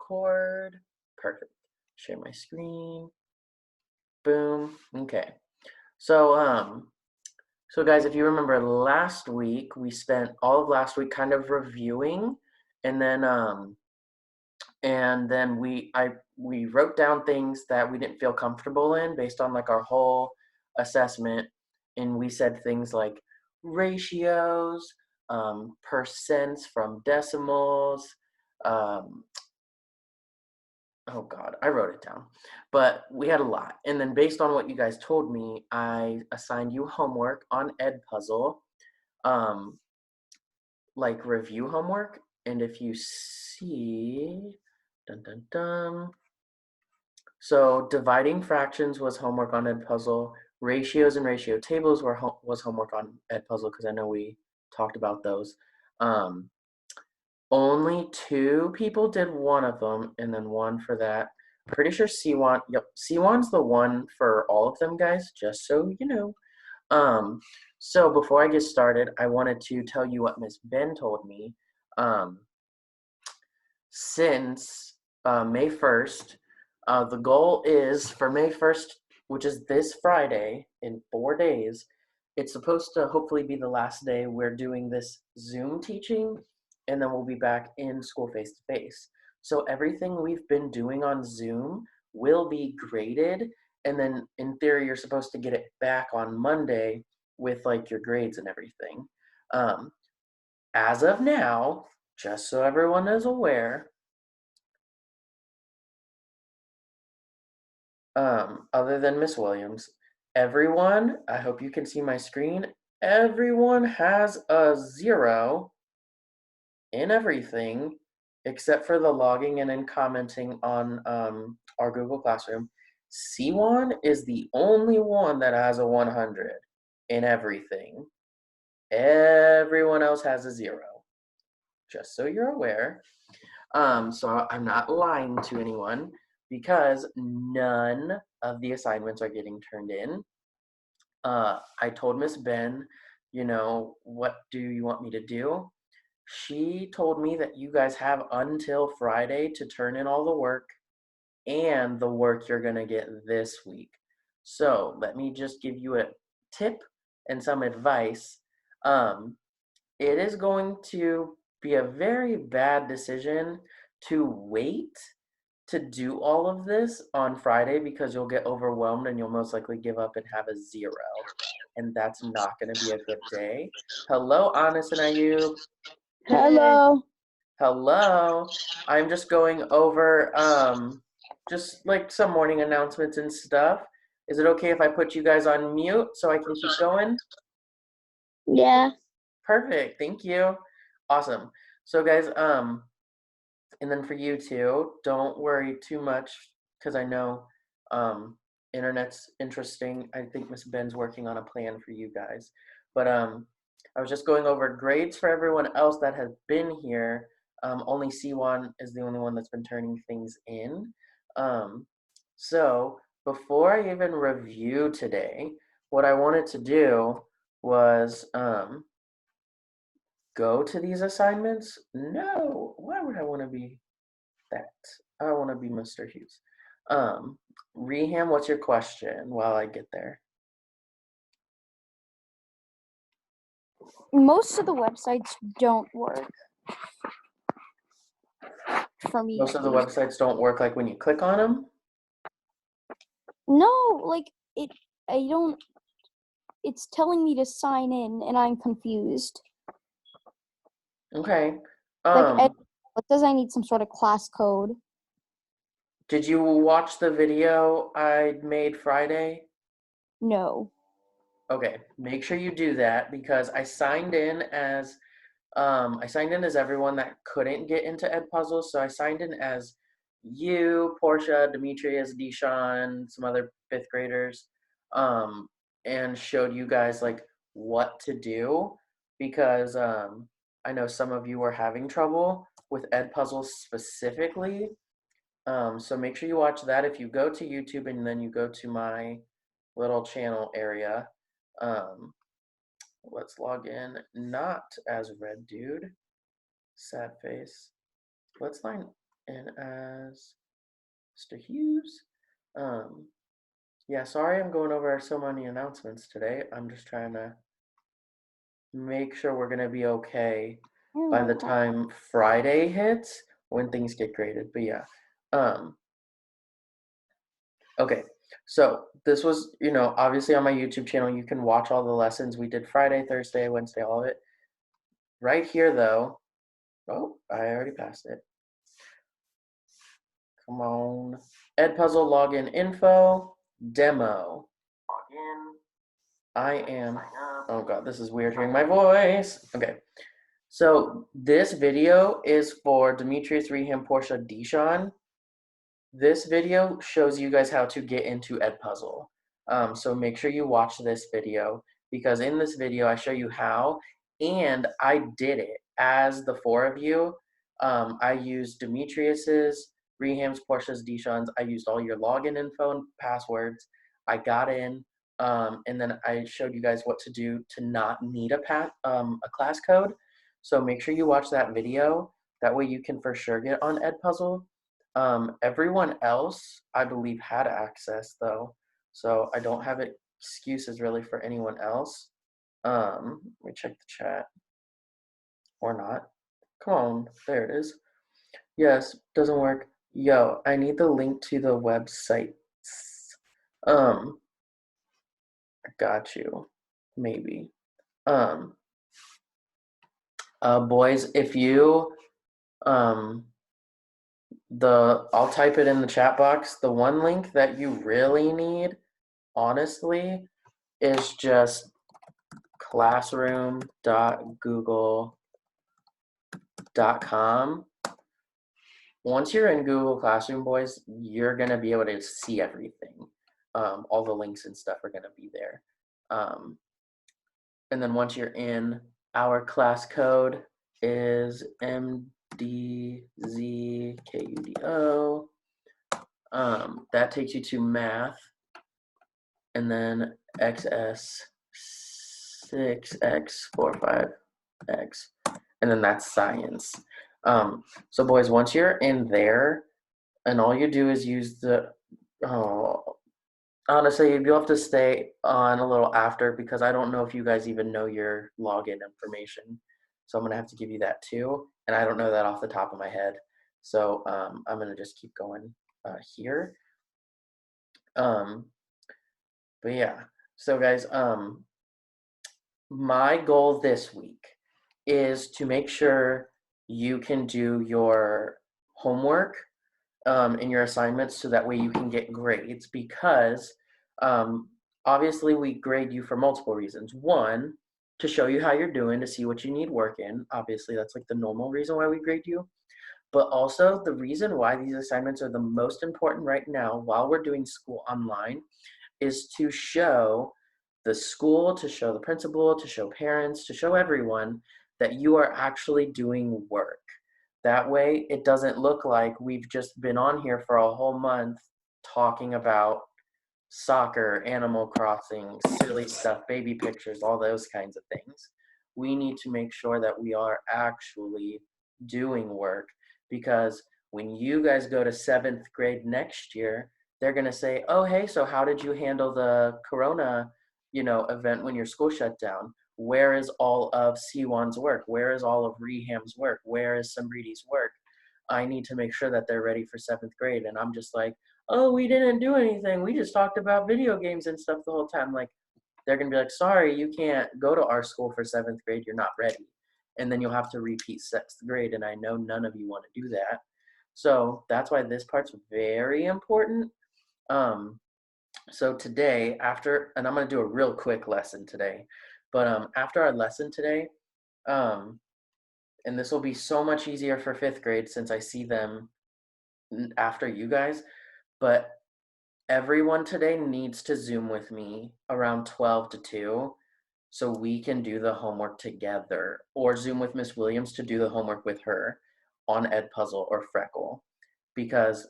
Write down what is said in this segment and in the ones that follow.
record. Perfect. Share my screen. Boom. Okay. So guys, if you remember last week, we spent all of last week kind of reviewing, and then we wrote down things that we didn't feel comfortable in based on like our whole assessment, and we said things like ratios, percents from decimals. Oh God, I wrote it down, but we had a lot. And then based on what you guys told me, I assigned you homework on Edpuzzle, um, like review homework. And if you see, dun dun dun. So dividing fractions was homework on Edpuzzle. Ratios and ratio tables was homework on Edpuzzle because I know we talked about those. Only 2 people did one of them, and then one for that. Pretty sure Siwan, yep, Siwan's the one for all of them, guys, just so you know. So before I get started, I wanted to tell you what Miss Ben told me. Since May 1st, the goal is for May 1st, which is this Friday, in 4 days, it's supposed to hopefully be the last day we're doing this Zoom teaching, and then we'll be back in school face-to-face. So everything we've been doing on Zoom will be graded, and then in theory, you're supposed to get it back on Monday with like your grades and everything. As of now, just so everyone is aware, other than Miss Williams, everyone, I hope you can see my screen, everyone has a 0 in everything except for the logging in and commenting on our Google Classroom. C1 is the only one that has a 100 in everything. Everyone else has a 0, just so you're aware. So I'm not lying to anyone because none of the assignments are getting turned in. I told Miss Ben, what do you want me to do? She told me that you guys have until Friday to turn in all the work and the work you're going to get this week. So let me just give you a tip and some advice. It is going to be a very bad decision to wait to do all of this on Friday because you'll get overwhelmed and you'll most likely give up and have a 0. And that's not going to be a good day. Hello, Anis and Ayub. Hello. Hello. I'm just going over just like some morning announcements and stuff. Is it okay if I put you guys on mute so I can keep going? Yeah. Perfect. Thank you. Awesome. So guys, and then for you two, don't worry too much because I know internet's interesting. I think Miss Ben's working on a plan for you guys. But I was just going over grades for everyone else that has been here. Only C1 is the only one that's been turning things in. So before I even review today, what I wanted to do was go to these assignments. No, why would I want to be that? I want to be Mr. Hughes. Reham, what's your question while I get there? Most of the websites don't work for me. Most of the websites don't work like when you click on them? No, like it's telling me to sign in and I'm confused. Okay. It says I need some sort of class code. Did you watch the video I made Friday? No. Okay, make sure you do that because I signed in as everyone that couldn't get into Edpuzzle. So I signed in as you, Portia, Demetrius, Deshaun, some other 5th graders, and showed you guys like what to do because I know some of you were having trouble with Edpuzzle specifically. So make sure you watch that. If you go to YouTube and then you go to my little channel area, let's log in, not as Red Dude, sad face. Let's find in as Mr. Hughes. Yeah, sorry I'm going over so many announcements today. I'm just trying to make sure we're gonna be okay Yeah, by no the problem. time Friday hits when things get graded. But yeah. Um, okay. So this was, obviously on my YouTube channel, you can watch all the lessons we did Friday, Thursday, Wednesday, all of it. Right here though, oh, I already passed it. Come on. Edpuzzle login info, demo. Login. I am, oh God, this is weird hearing my voice. Okay. So this video is for Demetrius, Reham, Portia, Deshawn. This video shows you guys how to get into Edpuzzle. So make sure you watch this video because in this video I show you how, and I did it as the four of you. I used Demetrius's, Reham's, Portia's, Deshawn's. I used all your login info and passwords. I got in, and then I showed you guys what to do to not need a class code. So make sure you watch that video. That way you can for sure get on Edpuzzle. Everyone else, I believe, had access though, so I don't have excuses really for anyone else. Let me check the chat or not. Come on, there it is. Yes, doesn't work. Yo, I need the link to the website. Um, I got you. Maybe. Um, boys, if you um I'll type it in the chat box. The one link that you really need, honestly, is just classroom.google.com. Once you're in Google Classroom, boys, you're going to be able to see everything. All the links and stuff are going to be there. And then once you're in, our class code is MDZKUDO. That takes you to math, and then XS6X45X, and then that's science. So boys, once you're in there, and all you do is use oh, honestly, you'll have to stay on a little after because I don't know if you guys even know your login information. So I'm gonna have to give you that too, and I don't know that off the top of my head. So I'm gonna just keep going here. But yeah, so guys, my goal this week is to make sure you can do your homework and your assignments so that way you can get grades because um, obviously we grade you for multiple reasons. One, to show you how you're doing, to see what you need work in. Obviously, that's like the normal reason why we grade you. But also, the reason why these assignments are the most important right now while we're doing school online is to show the school, to show the principal, to show parents, to show everyone that you are actually doing work. That way, it doesn't look like we've just been on here for a whole month talking about soccer, Animal Crossing, silly stuff, baby pictures, all those kinds of things. We need to make sure that we are actually doing work because when you guys go to seventh grade next year, they're going to say, oh, hey, so how did you handle the corona, event when your school shut down? Where is all of C1's work? Where is all of Reham's work? Where is Sambridi's work? I need to make sure that they're ready for seventh grade. And I'm just like, oh, we didn't do anything. We just talked about video games and stuff the whole time. Like, they're going to be like, sorry, you can't go to our school for seventh grade. You're not ready. And then you'll have to repeat sixth grade. And I know none of you want to do that. So that's why this part's very important. So today, and I'm going to do a real quick lesson today, but after our lesson today, um, and this will be so much easier for fifth grade since I see them after you guys, but everyone today needs to Zoom with me around 12 to 2 so we can do the homework together, or Zoom with Miss Williams to do the homework with her on Edpuzzle or Freckle. Because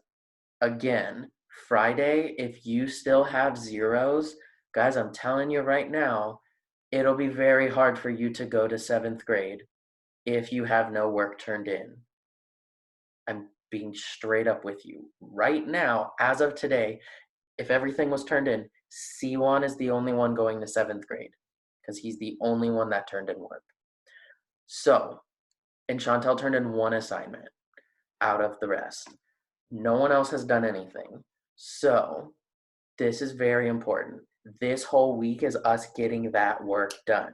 again, Friday, if you still have zeros, guys, I'm telling you right now, it'll be very hard for you to go to seventh grade if you have no work turned in. I'm being straight up with you. Right now, as of today, if everything was turned in, C1 is the only one going to 7th grade because he's the only one that turned in work. So, and Chantel turned in one assignment out of the rest. No one else has done anything. So, this is very important. This whole week is us getting that work done.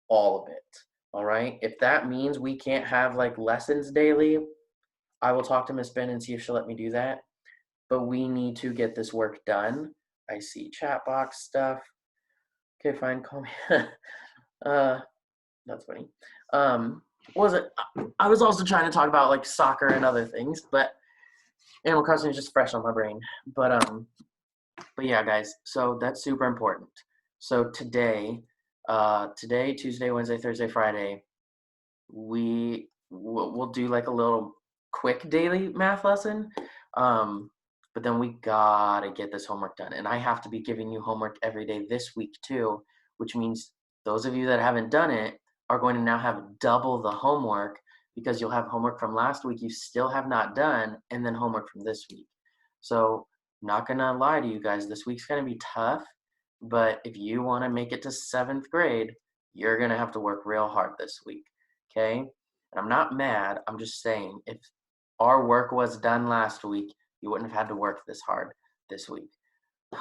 All of it. All right. If that means we can't have like lessons daily, I will talk to Miss Ben and see if she'll let me do that. But we need to get this work done. I see chat box stuff. Okay, fine. Call me. That's funny. Was it? I was also trying to talk about like soccer and other things, but Animal Crossing is just fresh on my brain. But yeah, guys. So that's super important. So today, Tuesday, Wednesday, Thursday, Friday, we'll do like a little quick daily math lesson. But then we gotta get this homework done. And I have to be giving you homework every day this week too, which means those of you that haven't done it are going to now have double the homework because you'll have homework from last week you still have not done, and then homework from this week. So not gonna lie to you guys, this week's gonna be tough, but if you wanna make it to 7th grade, you're gonna have to work real hard this week, okay? And I'm not mad, I'm just saying, if our work was done last week, you wouldn't have had to work this hard this week.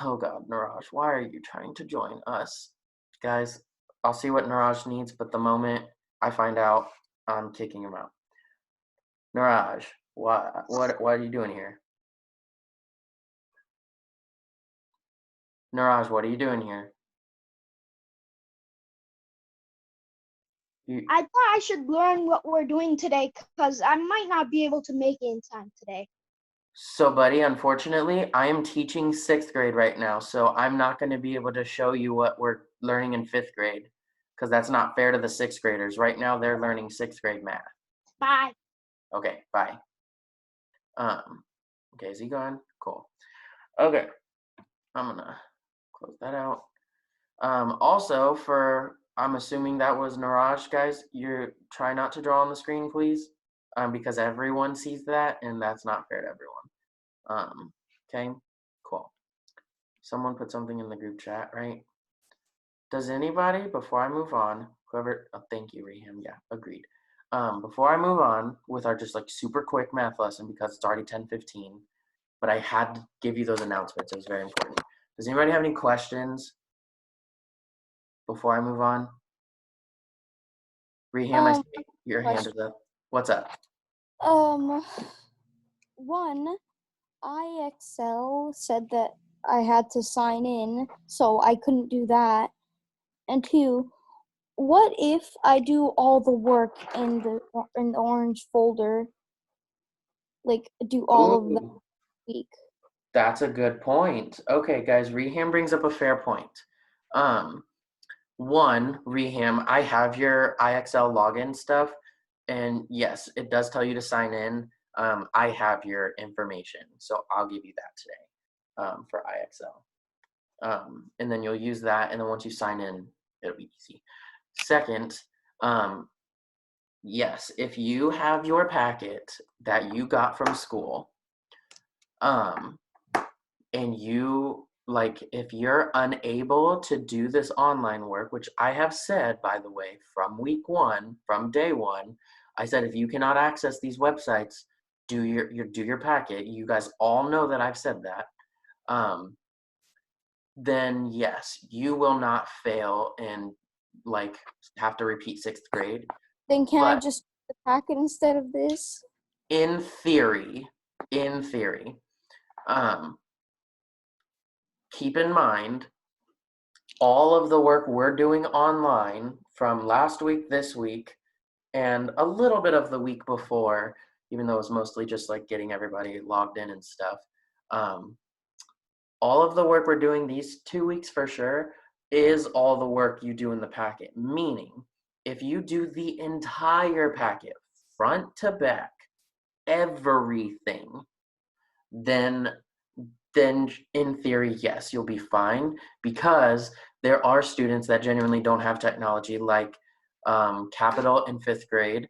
Oh God, Niraj, why are you trying to join us? Guys, I'll see what Niraj needs, but the moment I find out, I'm kicking him out. Niraj, what are you doing here? Niraj, what are you doing here? I thought I should learn what we're doing today because I might not be able to make it in time today. So, buddy, unfortunately, I am teaching 6th grade right now, so I'm not going to be able to show you what we're learning in 5th grade because that's not fair to the 6th graders. Right now, they're learning 6th grade math. Bye. Okay, bye. Okay, is he gone? Cool. Okay, I'm gonna close that out. Also, I'm assuming that was Niraj, guys. You try not to draw on the screen, please, because everyone sees that, and that's not fair to everyone. Okay, cool. Someone put something in the group chat, right? Does anybody, before I move on, thank you, Reham, yeah, agreed. Before I move on with our just like super quick math lesson, because it's already 10:15, but I had to give you those announcements. It was very important. Does anybody have any questions before I move on? Reham, I see your hand is up. What's up? One, IXL said that I had to sign in, so I couldn't do that. And two, what if I do all the work in the orange folder? Like do all of the week. That's a good point. Okay, guys, Reham brings up a fair point. One, Reham, I have your IXL login stuff, and yes, it does tell you to sign in. I have your information, so I'll give you that today for IXL. And then you'll use that, and then once you sign in, it'll be easy. Second, yes, if you have your packet that you got from school, and you like if you're unable to do this online work, which I have said, by the way, from week 1, from day 1, I said if you cannot access these websites, do your packet. You guys all know that I've said that. Then yes, you will not fail and like have to repeat 6th grade. Then can I just do the packet instead of this? In theory, keep in mind all of the work we're doing online from last week, this week, and a little bit of the week before, even though it was mostly just like getting everybody logged in and stuff. All of the work we're doing these 2 weeks for sure is all the work you do in the packet. Meaning, if you do the entire packet, front to back, everything, then in theory, yes, you'll be fine, because there are students that genuinely don't have technology, like Capital in 5th grade.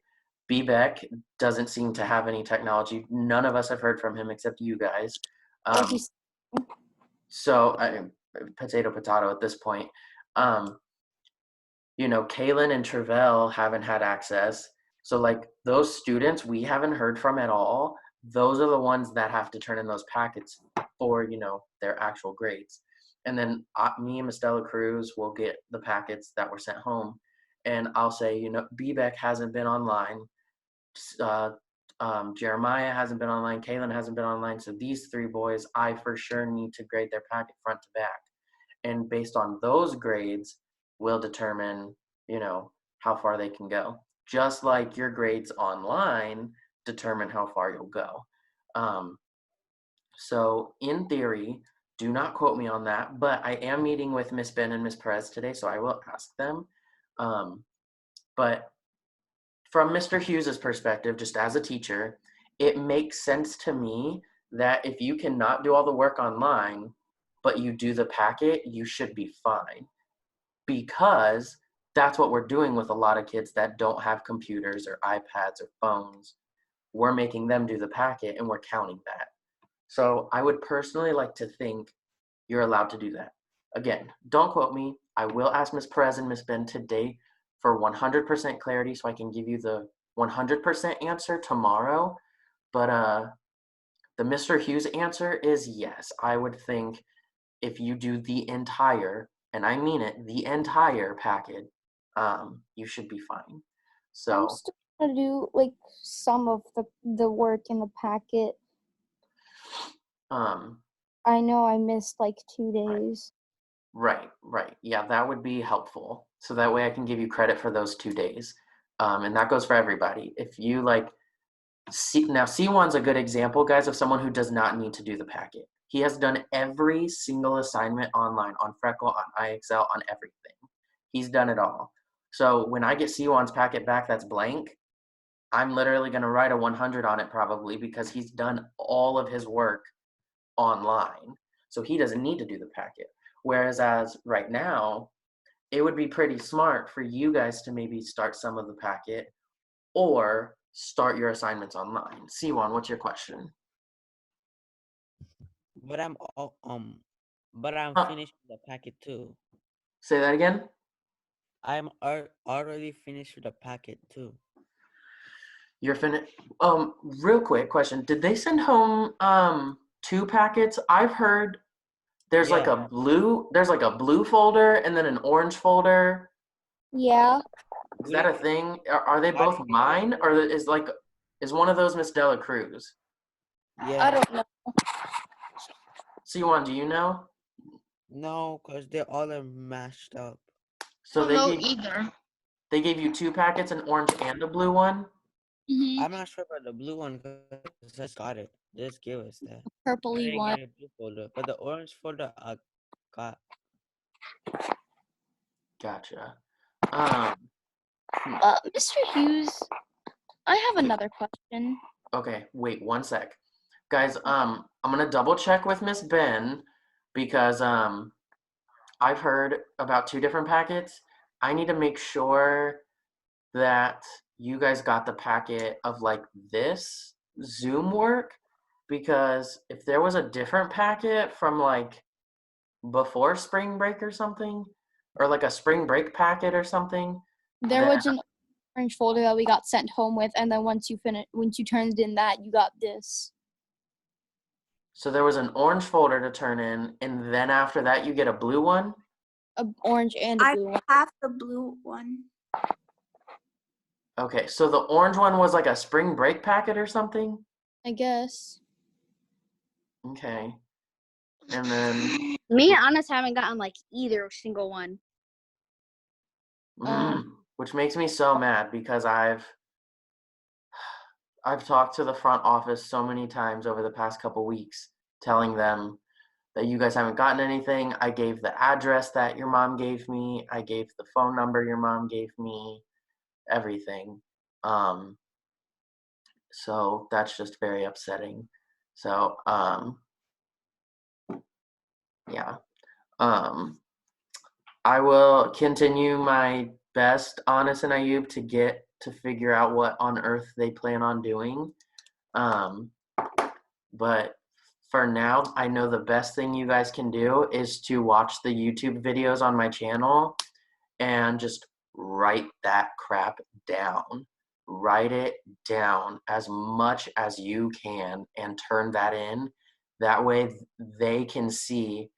BBEC doesn't seem to have any technology. None of us have heard from him except you guys. Or Um, he's so potato at this point. Um, Kaylin and Travell haven't had access. So like those students we haven't heard from at all, those are the ones that have to turn in those packets for, their actual grades. And then me and Miss Dela Cruz will get the packets that were sent home. And I'll say, BBEC hasn't been online. Uh, Jeremiah hasn't been online. Kaylin hasn't been online. So these three boys, I for sure need to grade their packet front to back. And based on those grades, will determine, how far they can go. Just like your grades online determine how far you'll go. So in theory, do not quote me on that, but I am meeting with Miss Ben and Miss Perez today, so I will ask them. But from Mr. Hughes's perspective, just as a teacher, it makes sense to me that if you cannot do all the work online, but you do the packet, you should be fine. Because that's what we're doing with a lot of kids that don't have computers or iPads or phones. We're making them do the packet and we're counting that. So I would personally like to think you're allowed to do that. Again, don't quote me. I will ask Ms. Perez and Ms. Ben today for 100% clarity so I can give you the 100% answer tomorrow. But the Mr. Hughes answer is yes. I would think if you do the entire, and I mean it, the entire packet, you should be fine. I'm So, still gonna do like some of the work in the packet. um, I know I missed like 2 days. right. Yeah, that would be helpful. So that way I can give you credit for those 2 days. And that goes for everybody. If you like, now C1's a good example, guys, of someone who does not need to do the packet. He has done every single assignment online, on Freckle, on IXL, on everything. He's done it all. So when I get C1's packet back that's blank, I'm literally going to write a 100 on it probably because he's done all of his work online. So he doesn't need to do the packet. Whereas as right now, it would be pretty smart for you guys to maybe start some of the packet or start your assignments online. C1, what's your question? But I'm but I'm Huh, finished with the packet too. say that again? Already finished with the packet too. You're finished. Real quick question. Did they send home 2 packets? I've heard Yeah, there's like a blue folder and then an orange folder. Yeah, Is we that a didn't. thing? Are they I both didn't get it. mine or is one of those Miss Dela Cruz? I Yeah, don't know. C1, do you know? no, cause they all are mashed up. I So don't know either. they gave you 2 packets, an orange and a blue one? Hmm. I'm not sure about the blue one because I just got it. They just gave us that. I Purpley didn't get one. a blue folder, but the orange folder I got. Gotcha. Um, Mr. Hughes, I have another question. okay, wait 1 sec. Guys, I'm gonna double check with Miss Ben because I've heard about 2 different packets. I need to make sure that you guys got the packet of like this Zoom work because if there was a different packet from like before spring break or something, or like a spring break packet or something, There then was an orange folder that we got sent home with, and then once you turned in that, you got this. so there was an orange folder to turn in, and then after that you get a blue one. A orange and a I blue one. have the blue one. Okay, so the orange one was like a spring break packet or something. I guess. Okay, and then Me and Honest haven't gotten like either single one. which makes me so mad because I've talked to the front office so many times over the past couple weeks, telling them that you guys haven't gotten anything. I gave the address that your mom gave me. I gave the phone number your mom gave me. Everything. Um, so that's just very upsetting. So yeah. I will continue my best, Honest and Ayub, to get to figure out what on earth they plan on doing. But for now, I know the best thing you guys can do is to watch the YouTube videos on my channel and just write that crap down. Write it down as much as you can and turn that in. That way they can see,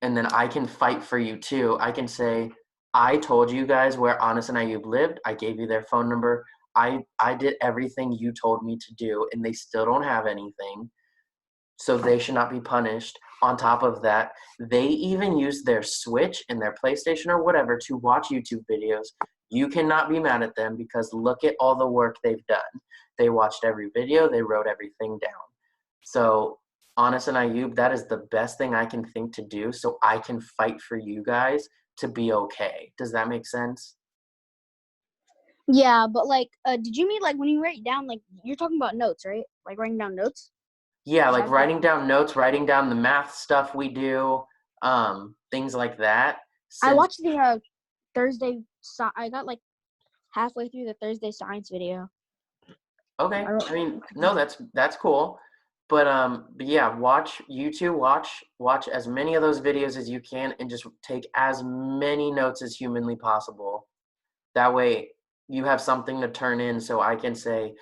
and then I can fight for you too. I can say, I told you guys where Anas and Ayub lived. I gave you their phone number. I did everything you told me to do, and they still don't have anything. So they should not be punished. On top of that, they even use their Switch and their PlayStation or whatever to watch YouTube videos. You cannot be mad at them because look at all the work they've done. They watched every video, they wrote everything down. So, Anas and Ayub, that is the best thing I can think to do so I can fight for you guys to be okay. Does that make sense? Yeah, but like, did you mean like when you write down, like you're talking about notes, right? Like writing down notes? Yeah, like Sounds writing down notes, writing down the math stuff we do, things like that. I Since watched the Thursday. I got like halfway through the Thursday science video. okay, I mean, no, that's cool. But yeah, watch YouTube, watch as many of those videos as you can and just take as many notes as humanly possible. That way you have something to turn in so I can say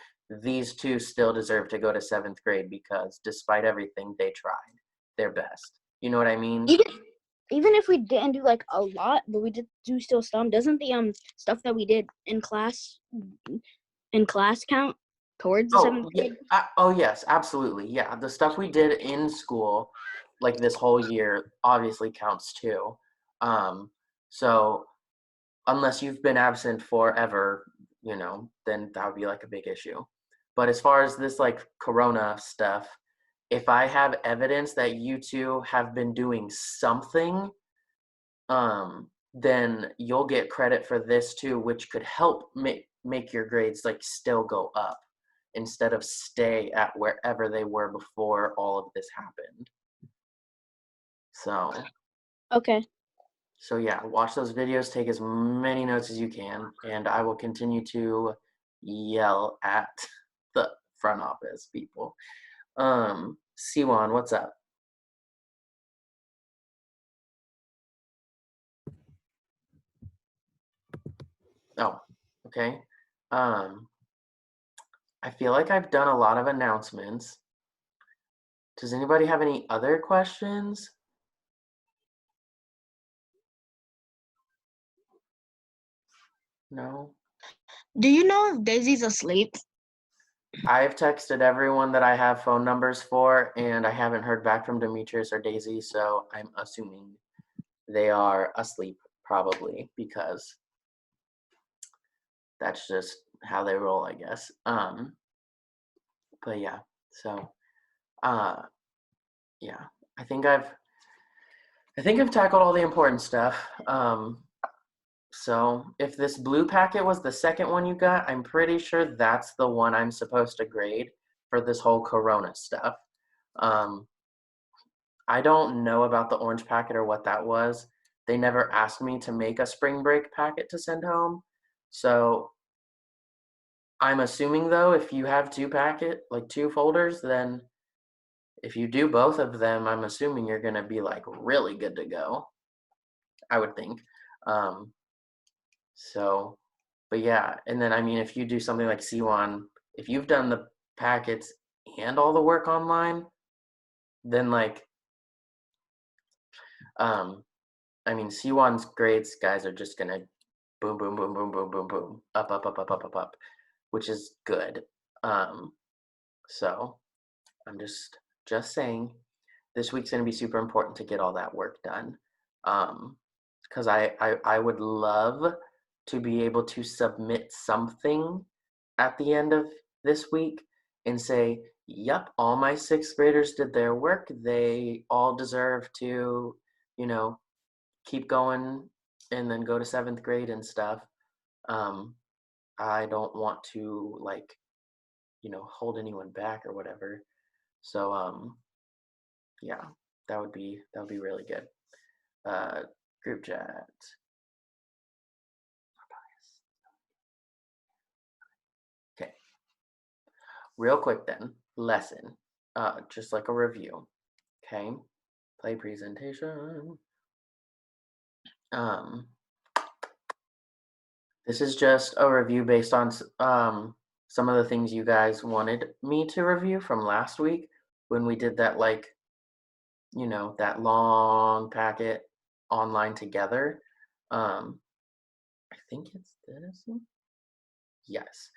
these two still deserve to go to 7th grade because despite everything they tried their best. You know what I mean? Even if we didn't do like a lot, but we did do still some. Doesn't the stuff that we did in class count towards the Oh, 7th yeah. grade? Oh, yes, absolutely. Yeah, the stuff we did in school, like this whole year, obviously counts too. So unless you've been absent forever, then that would be like a big issue. But as far as this like Corona stuff, if I have evidence that you two have been doing something, then you'll get credit for this too, which could help make your grades like still go up instead of stay at wherever they were before all of this happened. So Okay. So yeah, watch those videos, take as many notes as you can, and I will continue to yell at the front office people. Siwan, what's up? Oh, okay. I feel like I've done a lot of announcements. Does anybody have any other questions? No? Do you know if Daisy's asleep? I've texted everyone that I have phone numbers for, and I haven't heard back from Demetrius or Daisy, so I'm assuming they are asleep, probably, because that's just how they roll, I guess. But yeah, so yeah, I think I've tackled all the important stuff. So if this blue packet was the second one you got, I'm pretty sure that's the one I'm supposed to grade for this whole Corona stuff. I don't know about the orange packet or what that was. They never asked me to make a spring break packet to send home. So I'm assuming though, if you have two folders, then if you do both of them, I'm assuming you're gonna be like really good to go. I would think. So, but yeah, and then I mean, if you do something like C1, if you've done the packets and all the work online, then like, I mean, C1's grades, guys, are just gonna boom, boom, boom, boom, boom, boom, boom, up, up, up, up, up, up, up, which is good. So I'm just saying, this week's gonna be super important to get all that work done. Because I would love to be able to submit something at the end of this week and say, yep, all my 6th graders did their work. They all deserve to, keep going and then go to 7th grade and stuff. I don't want to hold anyone back or whatever. So yeah, that would be really good. Group chat. real quick then, lesson, just like a review, okay? Play presentation. This is just a review based on some of the things you guys wanted me to review from last week when we did that, like, you know, that long packet online together. I think it's this one. Yes.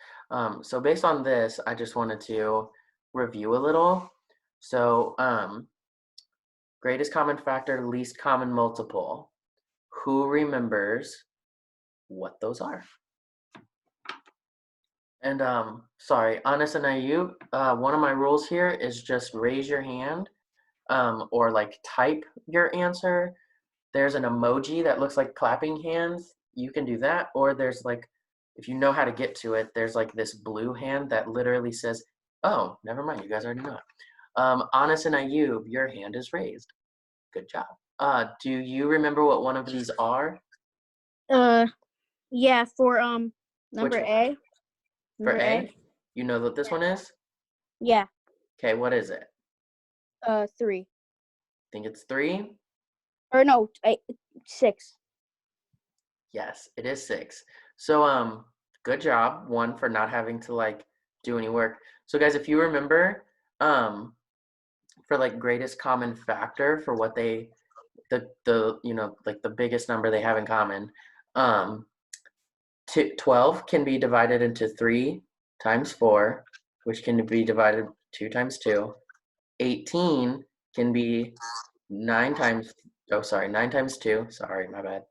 So based on this, I just wanted to review a little. So greatest common factor, least common multiple. Who remembers what those are? And sorry, Anis and Ayub, one of my rules here is just raise your hand or like type your answer. There's an emoji that looks like clapping hands. You can do that. Or there's like, if you know how to get to it, there's like this blue hand that literally says, oh, never mind, you guys already know it. Anis and Ayub, your hand is raised. Good job. Do you remember what one of these are? Yeah, for number Which one? A. For Number A? You know what this Yeah. one is? Yeah. Okay, what is it? 3. Think it's 3? Or no, 6. Yes, it is 6. So good job, one, for not having to like do any work. So guys, if you remember, for like greatest common factor for what they the you know, like the biggest number they have in common, 12 can be divided into 3 times 4, which can be divided 2 times 2. 18 can be 9 times 9 times 2. Sorry, my bad.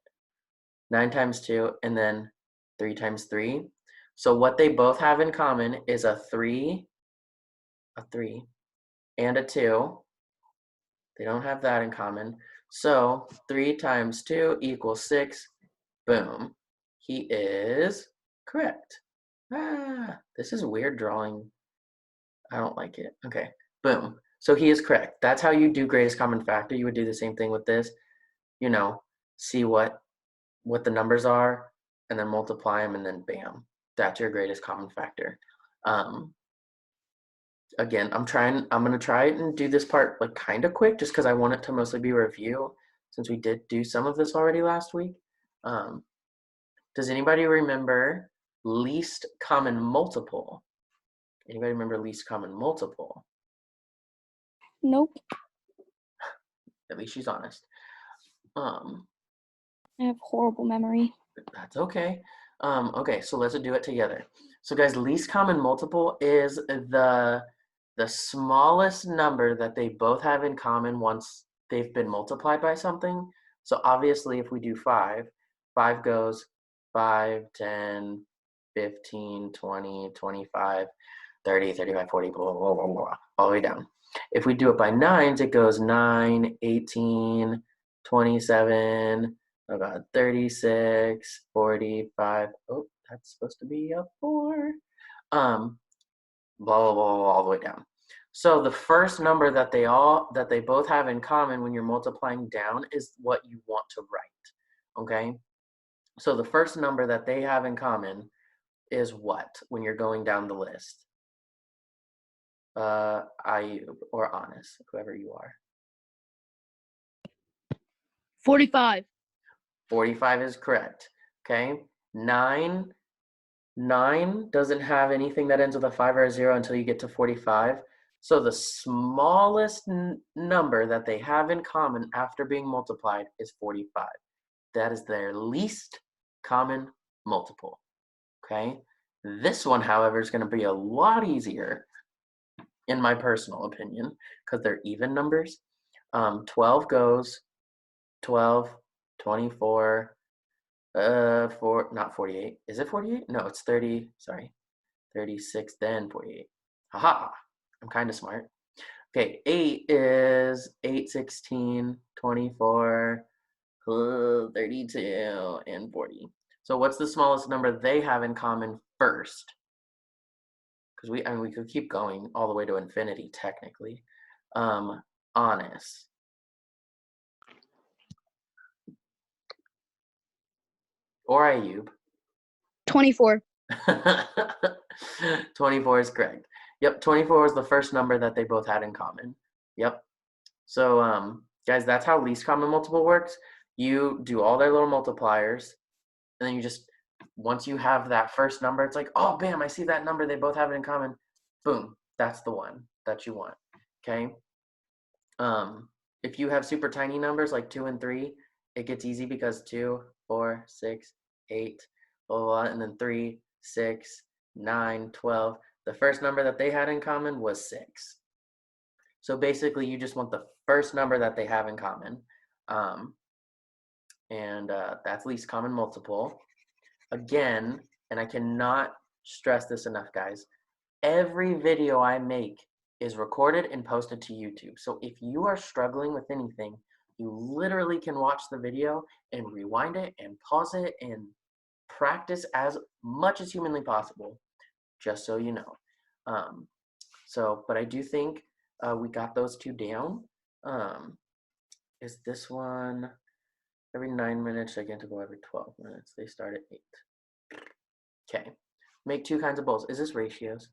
9 times 2, and then 3 times 3. So what they both have in common is a 3, and a 2. They don't have that in common. So 3 times 2 equals 6. Boom. He is correct. This is weird drawing. I don't like it. Okay, boom. So he is correct. That's how you do greatest common factor. You would do the same thing with this. You know, see what the numbers are, and then multiply them, and then bam, that's your greatest common factor. Again, I'm gonna try it and do this part like kind of quick, just because I want it to mostly be a review, since we did do some of this already last week. Does anybody remember least common multiple? Anybody remember least common multiple? Nope. At least she's honest. I have horrible memory. That's okay. Okay, so let's do it together. So guys, least common multiple is the smallest number that they both have in common once they've been multiplied by something. So obviously if we do 5, 5 goes 5, 10, 15, 20, 25, 30, 35, 40, blah, blah, blah, blah, all the way down. If we do it by 9s, it goes 9, 18, 27, about 36, 45. Oh, that's supposed to be a 4. Blah, blah, blah, blah, all the way down. So the first number that they both have in common when you're multiplying down is what you want to write. Okay? So the first number that they have in common is what when you're going down the list? Ayub or Anis, whoever you are. 45. 45 is correct. Okay. 9 doesn't have anything that ends with a 5 or a 0 until you get to 45. So the smallest number that they have in common after being multiplied is 45. That is their least common multiple. Okay. This one, however, is going to be a lot easier, in my personal opinion, because they're even numbers. 12 goes 12, 24, not 48. Is it 48? No, it's 30. Sorry, 36, then 48. Haha, I'm kind of smart. Okay, 8 is 8, 16, 24, 32, and 40. So what's the smallest number they have in common first? Because we could keep going all the way to infinity, technically. Honest. Or Ayub. 24. 24 is correct. Yep, 24 was the first number that they both had in common. Yep. So, guys, that's how least common multiple works. You do all their little multipliers, and then you just, once you have that first number, it's like, oh, bam, I see that number. They both have it in common. Boom, that's the one that you want, okay? If you have super tiny numbers like 2 and 3, it gets easy because 2, 4, 6, 8, blah, blah, blah, and then 3, 6, 9, 12. The first number that they had in common was 6. So basically, you just want the first number that they have in common. And that's least common multiple. Again, and I cannot stress this enough, guys, every video I make is recorded and posted to YouTube. So if you are struggling with anything, you literally can watch the video and rewind it and pause it and practice as much as humanly possible, just so you know. But I do think we got those two down. Is this one every 9 minutes, gigantic bowl every 12 minutes? They start at 8. Okay. Make 2 kinds of bowls. Is this ratios?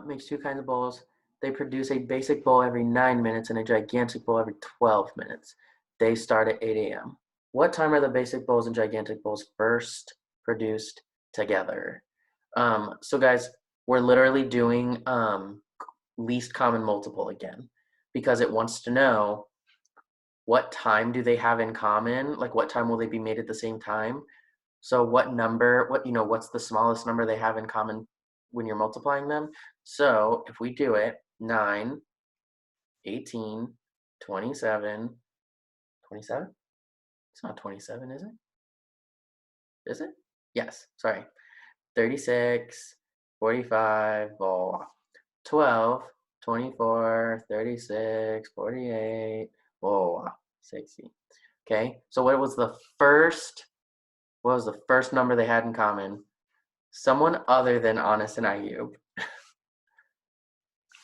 Makes 2 kinds of bowls. They produce a basic bowl every 9 minutes and a gigantic bowl every 12 minutes. They start at 8 a.m. What time are the basic bowls and gigantic bowls first produced together? So guys, we're literally doing least common multiple again, because it wants to know what time do they have in common, like what time will they be made at the same time. So what number, what's the smallest number they have in common when you're multiplying them? So if we do it, 9, 18, 27, 27? It's not 27, is it? Is it? Yes, sorry. 36, 45, 12, 24, 36, 48, 60. Okay, so what was the first number they had in common? Someone other than Anas and Ayub.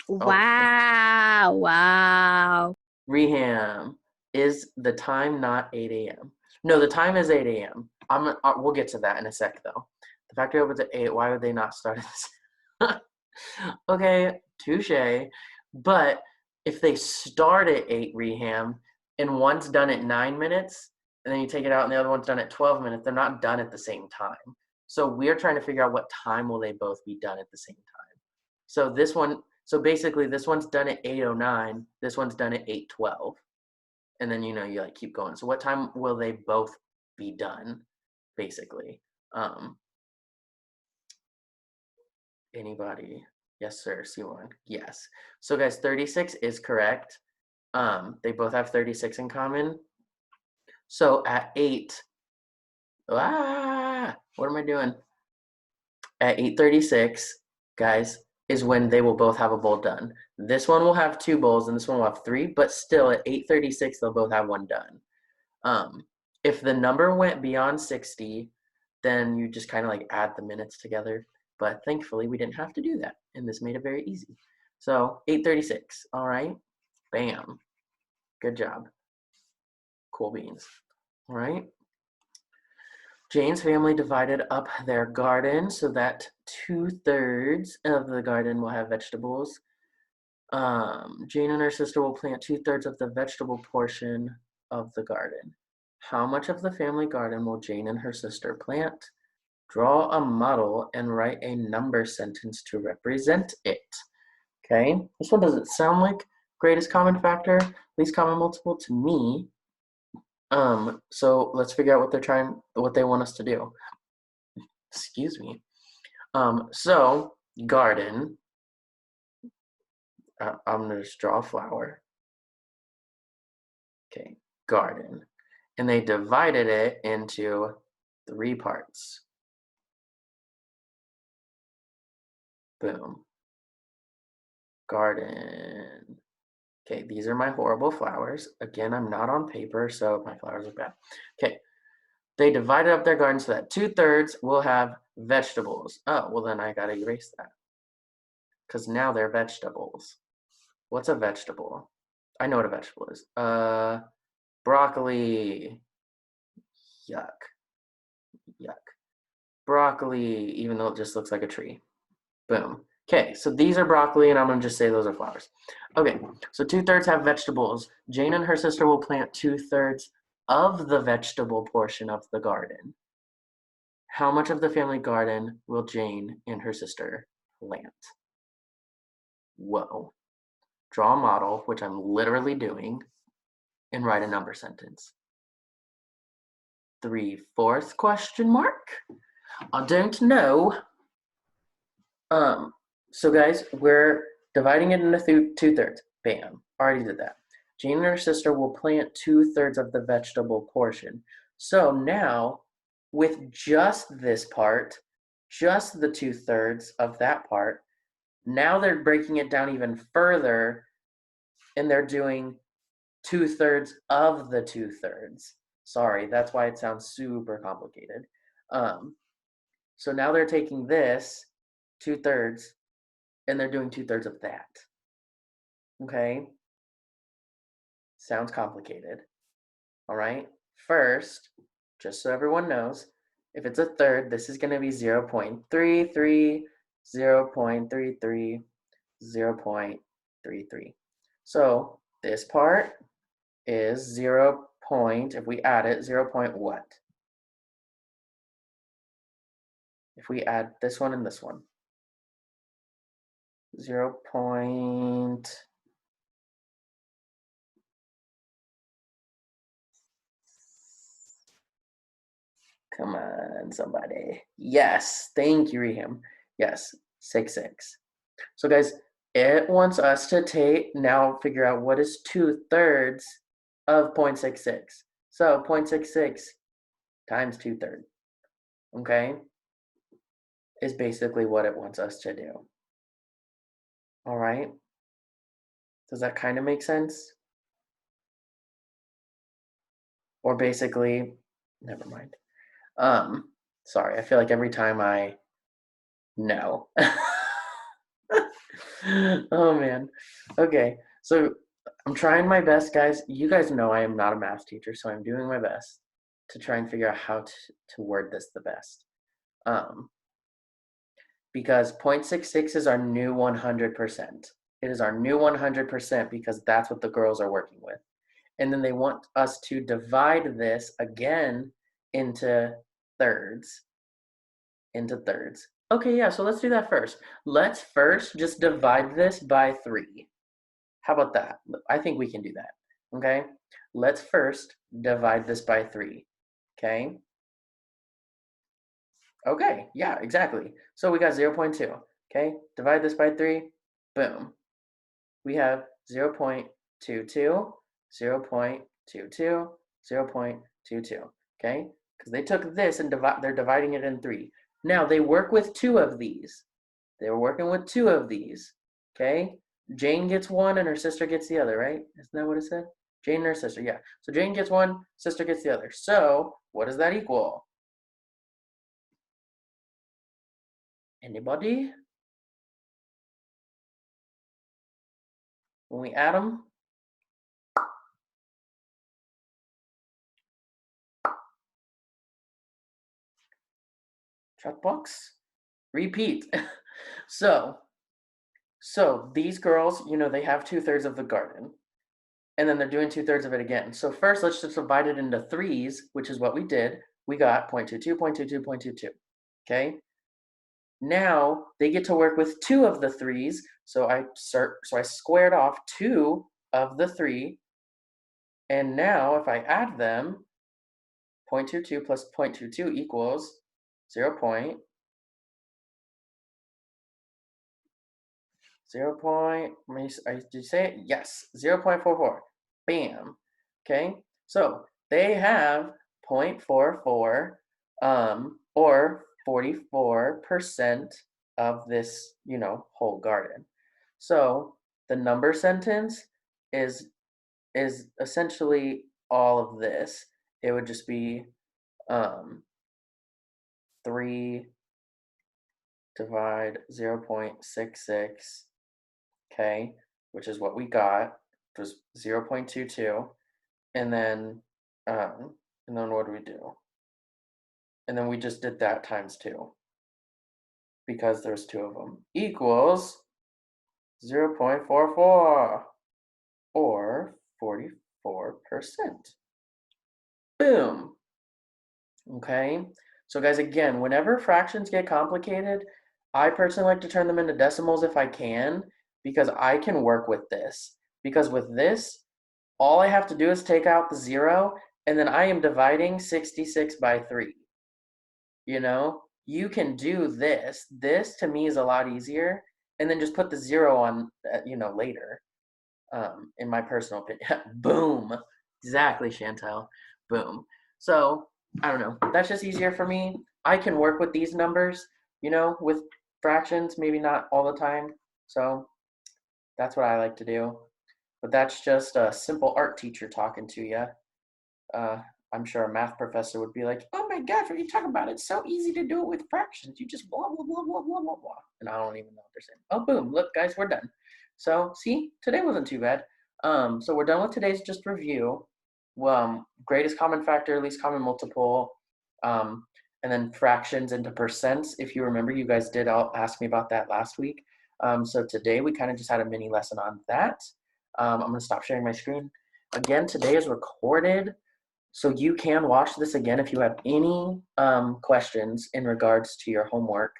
Wow. Wow. Reham, is the time not 8 a.m.? No, the time is 8 a.m. We'll get to that in a sec, though. The factory opens at 8. Why would they not start at this? Okay, touche. But if they start at 8, Reham, and one's done at 9 minutes, and then you take it out and the other one's done at 12 minutes, they're not done at the same time. So we're trying to figure out what time will they both be done at the same time. So basically this one's done at 8:09, this one's done at 8:12. And then you like keep going. So what time will they both be done, basically? Anybody? Yes, sir. C1. Yes. So guys, 36 is correct. They both have 36 in common. So at 8, what am I doing? At 8:36, guys, is when they will both have a bowl done. This one will have 2 bowls and this one will have 3, but still at 8:36, they'll both have one done. If the number went beyond 60, then you just kind of like add the minutes together. But thankfully, we didn't have to do that, and this made it very easy. So 8:36, all right? Bam. Good job. Cool beans. All right. Jane's family divided up their garden so that 2/3 of the garden will have vegetables. Jane and her sister will plant 2/3 of the vegetable portion of the garden. How much of the family garden will Jane and her sister plant? Draw a model and write a number sentence to represent it. Okay, this one doesn't sound like greatest common factor, least common multiple to me. So let's figure out what they want us to do. Excuse me. So garden, I'm gonna just draw a flower. Okay, garden. And they divided it into 3 parts. Boom. Garden. Okay, these are my horrible flowers. Again, I'm not on paper, so my flowers are bad. Okay, they divided up their garden so that 2/3 will have vegetables. Oh, well then I gotta erase that, because now they're vegetables. What's a vegetable? I know what a vegetable is. Broccoli. Yuck. Yuck. Broccoli, even though it just looks like a tree. Boom. Okay, so these are broccoli, and I'm going to just say those are flowers. Okay, so 2/3 have vegetables. Jane and her sister will plant 2/3 of the vegetable portion of the garden. How much of the family garden will Jane and her sister plant? Whoa. Draw a model, which I'm literally doing, and write a number sentence. 3/4 question mark? I don't know. So guys, we're dividing it into 2/3. Bam, already did that. Jane and her sister will plant 2/3 of the vegetable portion. So now, with just this part, just the 2/3 of that part, now they're breaking it down even further, and they're doing 2/3 of the 2/3. Sorry, that's why it sounds super complicated. So now they're taking this 2/3 and they're doing 2/3 of that. Okay? Sounds complicated. All right? First, just so everyone knows, if it's a third, this is going to be 0.33, 0.33, 0.33. So this part is 0. If we add it, 0. What? If we add this one and this one, 0. Come on, somebody. Yes, thank you, Reham. Yes, 6/6. So guys, it wants us to now figure out what is 2/3 of 0.66. So 0.66 times 2/3, okay, is basically what it wants us to do. All right? Does that kind of make sense? Or basically, never mind. Sorry, I feel like every time I know. Oh man. Okay, so I'm trying my best, guys. You guys know I am not a math teacher, so I'm doing my best to try and figure out how to word this the best. Because 0.66 is our new 100%. It is our new 100% because that's what the girls are working with. And then they want us to divide this again into thirds. Okay, yeah, so let's do that first. Let's first just divide this by 3. How about that? I think we can do that, okay? Let's first divide this by 3, okay? Okay, yeah, exactly. So we got 0.2, okay? Divide this by 3, boom. We have 0.22, 0.22, 0.22, okay? Because they took this and they're dividing it in 3. Now, they work with 2 of these. They were working with 2 of these, okay? Jane gets one and her sister gets the other, right? Isn't that what it said? Jane and her sister, yeah. So Jane gets one, sister gets the other. So what does that equal? Anybody? When we add them? Chat box? Repeat. So these girls, they have 2/3 of the garden. And then they're doing 2/3 of it again. So first, let's just divide it into threes, which is what we did. We got 0.22, 0.22, 0.22. Okay. Now they get to work with 2 of the threes. So I squared off 2 of the 3. And now if I add them, 0.22 plus 0.22 equals 0. 0. Did you say it? Yes, 0.44. Bam. Okay, so they have 0.44, or 44% of this, whole garden. So the number sentence is essentially all of this. It would just be 3 divide 0.66, okay, which is what we got, which was 0.22, and then what do we do? And then we just did that times 2. because there's 2 of them, equals 0.44 or 44%. Boom. Okay, so guys, again, whenever fractions get complicated, I personally like to turn them into decimals if I can, because I can work with this. Because with this, all I have to do is take out the 0, and then I am dividing 66 by 3. You know, you can do this. This to me is a lot easier, and then just put the 0 on, later. In my personal opinion. Boom. Exactly, Chantel. Boom. So I don't know. That's just easier for me. I can work with these numbers, with fractions, maybe not all the time. So that's what I like to do. But that's just a simple art teacher talking to you. I'm sure a math professor would be like, "Oh my gosh, what are you talking about? It's so easy to do it with fractions. You just blah, blah, blah, blah, blah, blah, blah." And I don't even know what they're saying. Oh, boom. Look, guys, we're done. So, see, today wasn't too bad. So we're done with today's just review. Greatest common factor, least common multiple, and then fractions into percents. If you remember, you guys did ask me about that last week. So today we kind of just had a mini lesson on that. I'm going to stop sharing my screen. Again, today is recorded. So you can watch this again if you have any questions in regards to your homework,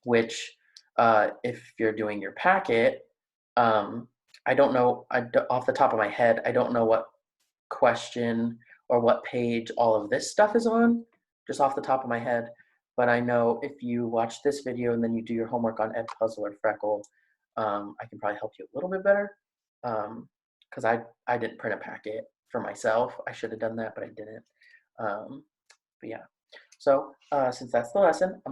which if you're doing your packet, I don't know, off the top of my head, I don't know what question or what page all of this stuff is on, just off the top of my head. But I know if you watch this video and then you do your homework on Edpuzzle or Freckle, I can probably help you a little bit better, because I didn't print a packet for myself. I should have done that, but I didn't. But yeah. So since that's the lesson, I'm going to